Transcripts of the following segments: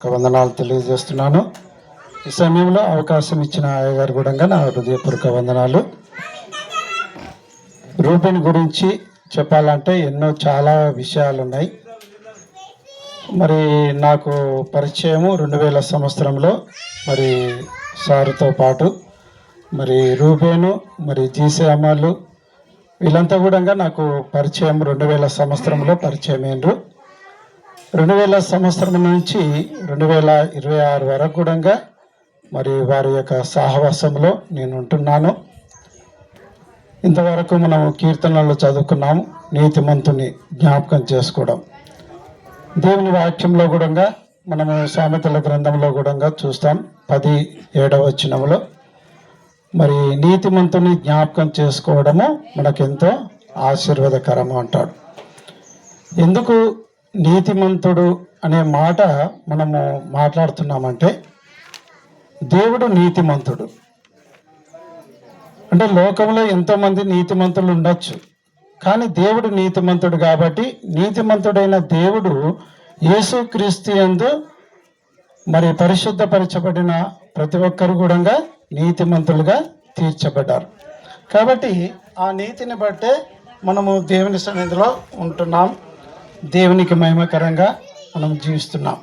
వందనాలు తెలియజేస్తున్నాను. ఈ సమయంలో అవకాశం ఇచ్చిన అయ్యగారు కూడా నా హృదయపూర్వక వందనాలు. రూబెన్ గురించి చెప్పాలంటే చాలా విషయాలు ఉన్నాయి. మరి నాకు పరిచయము 2000 సంవత్సరంలో మరి సారుతో పాటు మరి రూబేను మరి జీసే అమ్మాళ్ళు వీళ్ళంతా కూడా నాకు పరిచయం 2000 సంవత్సరంలో పరిచయం అయినరు. 2000 సంవత్సరం నుంచి 2026 వరకు కూడా మరి వారి యొక్క సహవాసంలో నేను ఉంటున్నాను. ఇంతవరకు మనం కీర్తనలు చదువుకున్నాము. నీతిమంతుని జ్ఞాపకం చేసుకోవడం దేవుని వాక్యంలో కూడా మనము సామెతల గ్రంథంలో కూడా చూస్తాం. 17వ వచనంలో మరి నీతిమంతుని జ్ఞాపకం చేసుకోవడము మనకెంతో ఆశీర్వాదకరము అంటాడు. ఎందుకు నీతిమంతుడు అనే మాట మనము మాట్లాడుతున్నామంటే దేవుడు నీతిమంతుడు. అంటే లోకంలో ఎంతోమంది నీతిమంతులు ఉండొచ్చు, కానీ దేవుడు నీతిమంతుడు కాబట్టి నీతిమంతుడైన దేవుడు యేసుక్రీస్తు యందు మరి పరిశుద్ధపరచబడిన ప్రతి ఒక్కరు కూడా నీతిమంతులుగా తీర్చబడ్డారు. కాబట్టి ఆ నీతిని బట్టే మనము దేవుని సన్నిధిలో ఉంటున్నాం, దేవునికి మహిమకరంగా మనం జీవిస్తున్నాం.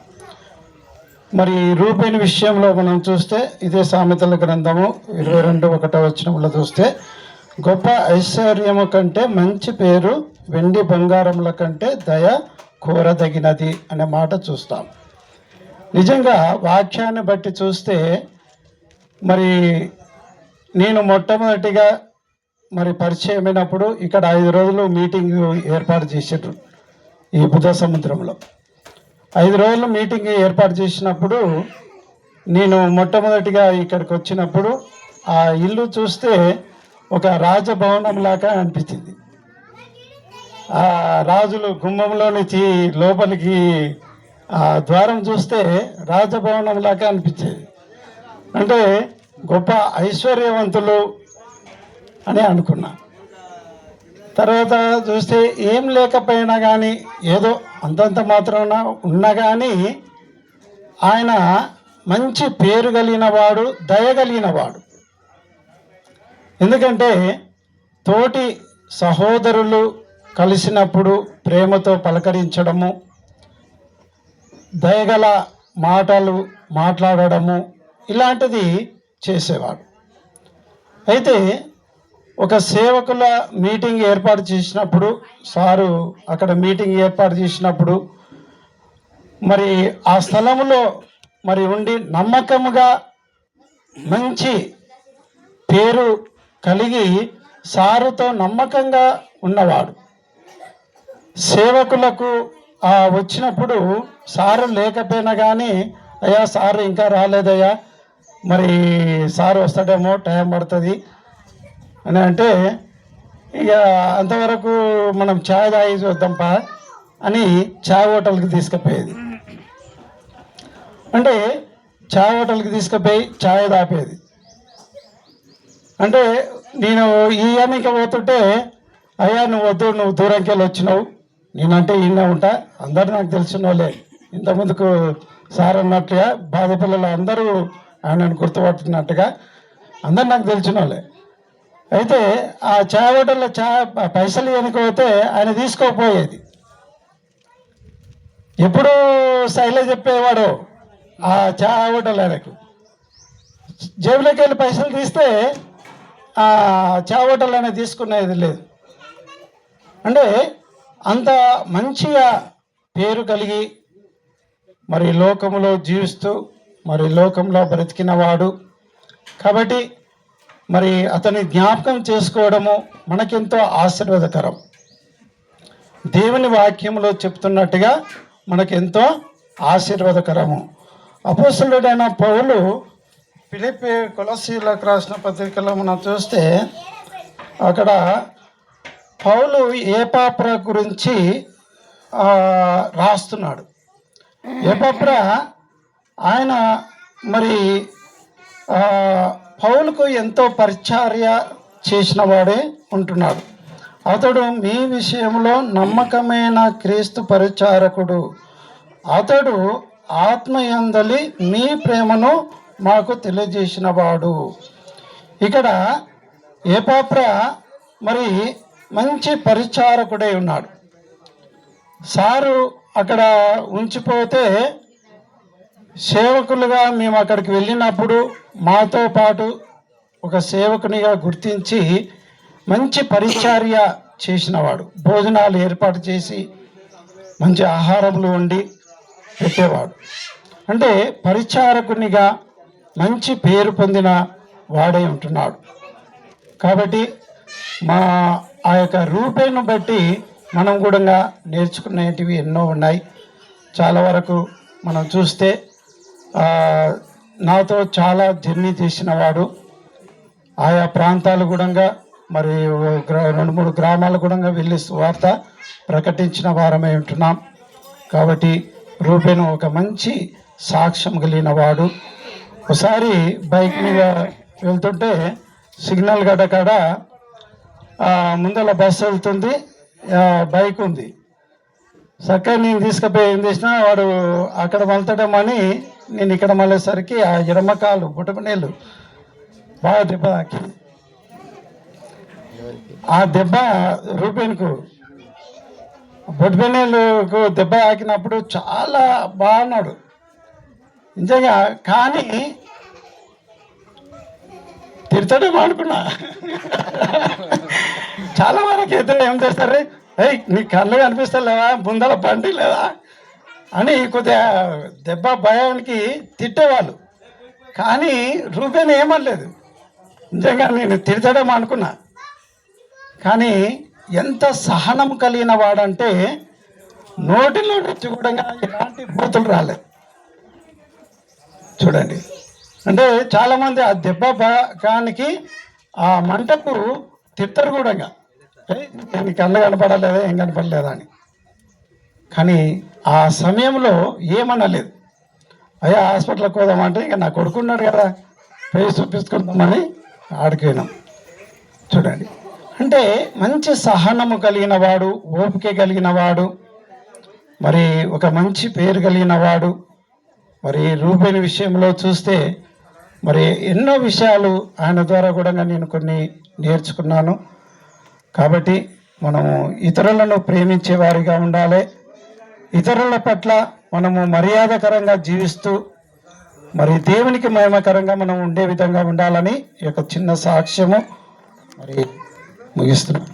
మరి రూబేను విషయంలో మనం చూస్తే ఇదే సామెతల గ్రంథము 22:1 వచనంలో చూస్తే గొప్ప ఐశ్వర్యము కంటే మంచి పేరు వెండి బంగారముల కంటే దయ కోరదగినది అనే మాట చూస్తాం. నిజంగా వాక్యాన్ని బట్టి చూస్తే మరి నేను మొట్టమొదటిగా మరి పరిచయమైనప్పుడు ఇక్కడ 5 రోజులు మీటింగ్ ఏర్పాటు చేసారు. ఈ బుధ సముద్రంలో 5 రోజులు మీటింగ్ ఏర్పాటు చేసినప్పుడు నేను మొట్టమొదటిగా ఇక్కడికి వచ్చినప్పుడు ఆ ఇల్లు చూస్తే ఒక రాజభవనం లాగా అనిపించింది. ఆ రాజులు గుమ్మంలో నుంచి లోపలికి ఆ ద్వారం చూస్తే రాజభవనం లాగా అనిపించేది. అంటే గొప్ప ఐశ్వర్యవంతులు అని అనుకున్నా. తర్వాత చూస్తే ఏం లేకపోయినా కానీ ఏదో అంతంత మాత్రాన ఉన్నా కానీ ఆయన మంచి పేరు కలిగిన వాడు, దయగలిగిన వాడు. ఎందుకంటే తోటి సహోదరులు కలిసినప్పుడు ప్రేమతో పలకరించడము, దయగల మాటలు మాట్లాడడము ఇలాంటిది చేసేవాడు. అయితే ఒక సేవకుల మీటింగ్ ఏర్పాటు చేసినప్పుడు సారు అక్కడ మీటింగ్ ఏర్పాటు చేసినప్పుడు మరి ఆ స్థలంలో మరి ఉండి నమ్మకముగా మంచి పేరు కలిగి సారుతో నమ్మకంగా ఉన్నవాడు. సేవకులకు వచ్చినప్పుడు సారు లేకపోయినా కానీ అయ్యా సారు ఇంకా రాలేదయ్యా, మరి సారు వస్తాడేమో, టైం పడుతుంది అని అంటే ఇక అంతవరకు మనం ఛాయ్ తాగి చూద్దాంపా అని ఛాయ్ హోటల్కి తీసుకుపోయేది. అంటే ఛాయ్ హోటల్కి తీసుకుపోయి ఛాయ్ తాపేది. అంటే నేను ఈ అమ్మిక పోతుంటే అయ్యా నువ్వు వద్దు, నువ్వు దూరంకి వెళ్ళి వచ్చినావు, నేనంటే ఈయనే ఉంటా, అందరూ నాకు తెలిసిన వాళ్ళే, ఇంతకుముందుకు సార్ అన్నట్టుగా బాధ పిల్లలు అందరూ ఆయనను గుర్తుపట్టినట్టుగా అందరు నాకు తెలిసిన వాళ్ళే. అయితే ఆ ఛాయ్ హోటల్లో పైసలు వెనుకపోతే ఆయన తీసుకోపోయేది. ఎప్పుడు శైలే చెప్పేవాడు ఆ ఛాయ్ హోటల్ ఆయనకు, జేబులోకి వెళ్ళి పైసలు తీస్తే ఆ ఛాయ్ హోటల్ అనేది తీసుకునేది లేదు. అంటే అంత మంచిగా పేరు కలిగి మరి లోకంలో జీవిస్తూ మరి లోకంలో బ్రతికిన వాడు కాబట్టి మరి అతని జ్ఞాపకం చేసుకోవడము మనకెంతో ఆశీర్వాదకరం. దేవుని వాక్యంలో చెప్తున్నట్టుగా మనకెంతో ఆశీర్వాదకరము. అపోస్తలుడైన పౌలు ఫిలిప్పీ కొలస్సీలకు రాసిన పత్రికలో మనం చూస్తే అక్కడ పౌలు ఏపాప్ర గురించి రాస్తున్నాడు. ఏపాప్ర ఆయన మరి పౌలుకు ఎంతో పరిచర్య చేసిన వాడే ఉంటున్నాడు. అతడు మీ విషయంలో నమ్మకమైన క్రీస్తు పరిచారకుడు. అతడు ఆత్మయందలి మీ ప్రేమను మాకు తెలియజేసిన వాడు. ఇక్కడ ఎపఫ్ర మరి మంచి పరిచారకుడై ఉన్నాడు. సారు అక్కడ ఉంచిపోతే సేవకులుగా మేము అక్కడికి వెళ్ళినప్పుడు మాతో పాటు ఒక సేవకునిగా గుర్తించి మంచి పరిచర్య చేసినవాడు. భోజనాలు ఏర్పాటు చేసి మంచి ఆహారములు వండి పెట్టేవాడు. అంటే పరిచారకునిగా మంచి పేరు పొందిన వాడై ఉంటున్నాడు. కాబట్టి ఆ యొక్క రూపేను బట్టి మనం కూడా నేర్చుకునేటివి ఎన్నో ఉన్నాయి. చాలా వరకు మనం చూస్తే నాతో చాలా జర్నీ చేసిన వాడు. ఆయా ప్రాంతాలు కూడా మరి 2-3 గ్రామాలు కూడా వెళ్ళి వార్త ప్రకటించిన వారమై ఉంటున్నాం. కాబట్టి రూపేను ఒక మంచి సాక్ష్యం కలిగిన వాడు. ఒకసారి బైక్ మీద వెళ్తుంటే సిగ్నల్ గడ్డ కాడ ముందర బస్సు వెళ్తుంది, బైక్ ఉంది. చక్కగా నేను తీసుకుపోయి ఏం చేసినా వాడు అక్కడ మళ్తాడమని నేను ఇక్కడ మళ్ళేసరికి ఆ ఎడమకాలు బుటమనేలు బాగా దెబ్బ తాకింది. ఆ దెబ్బ రూపేన్కు బొడ్బెనేలుకు దెబ్బ తాకినప్పుడు చాలా బాగున్నాడు నిజంగా. కానీ తిడతాడేమో అనుకున్నా. చాలా వరకు ఇద్దరు ఏం చేస్తారు, నీ కళ్ళు కనిపిస్తలేదా, ముందర బండి లేదా అని కొద్దిగా దెబ్బ భయానికి తిట్టేవాళ్ళు. కానీ రూపేణ ఏమనలేదు. నిజంగా నేను తిడతాడేమో అనుకున్నా. కానీ ఎంత సహనం కలిగిన వాడంటే నోటిలో నుంచి కూడా ఎలాంటి బూతులు రాలేదు. చూడండి, అంటే చాలామంది ఆ దెబ్బ భయానికి ఆ మంటకు తిట్టరు కూడా, నేను కళ్ళు కనపడలేదా, ఏం కనపడలేదా అని. కానీ ఆ సమయంలో ఏమనలేదు. అయ్యా హాస్పిటల్కి పోదామంటే ఇంకా నా కొడుకున్నాడు కదా, పోయి చూపించుకుందామని ఆడికి పోయినాం. చూడండి, అంటే మంచి సహనము కలిగిన వాడు, ఓపిక కలిగిన వాడు, మరి ఒక మంచి పేరు కలిగిన వాడు. మరి రూపేణ విషయంలో చూస్తే మరి ఎన్నో విషయాలు ఆయన ద్వారా కూడా నేను కొన్ని నేర్చుకున్నాను. కాబట్టి మనము ఇతరులను ప్రేమించే వారిగా ఉండాలి. ఇతరుల పట్ల మనము మర్యాదకరంగా జీవిస్తూ మరి దేవునికి మహిమకరంగా మనం ఉండే విధంగా ఉండాలని ఈ యొక్క చిన్న సాక్ష్యము మరి ముగిస్తున్నాం.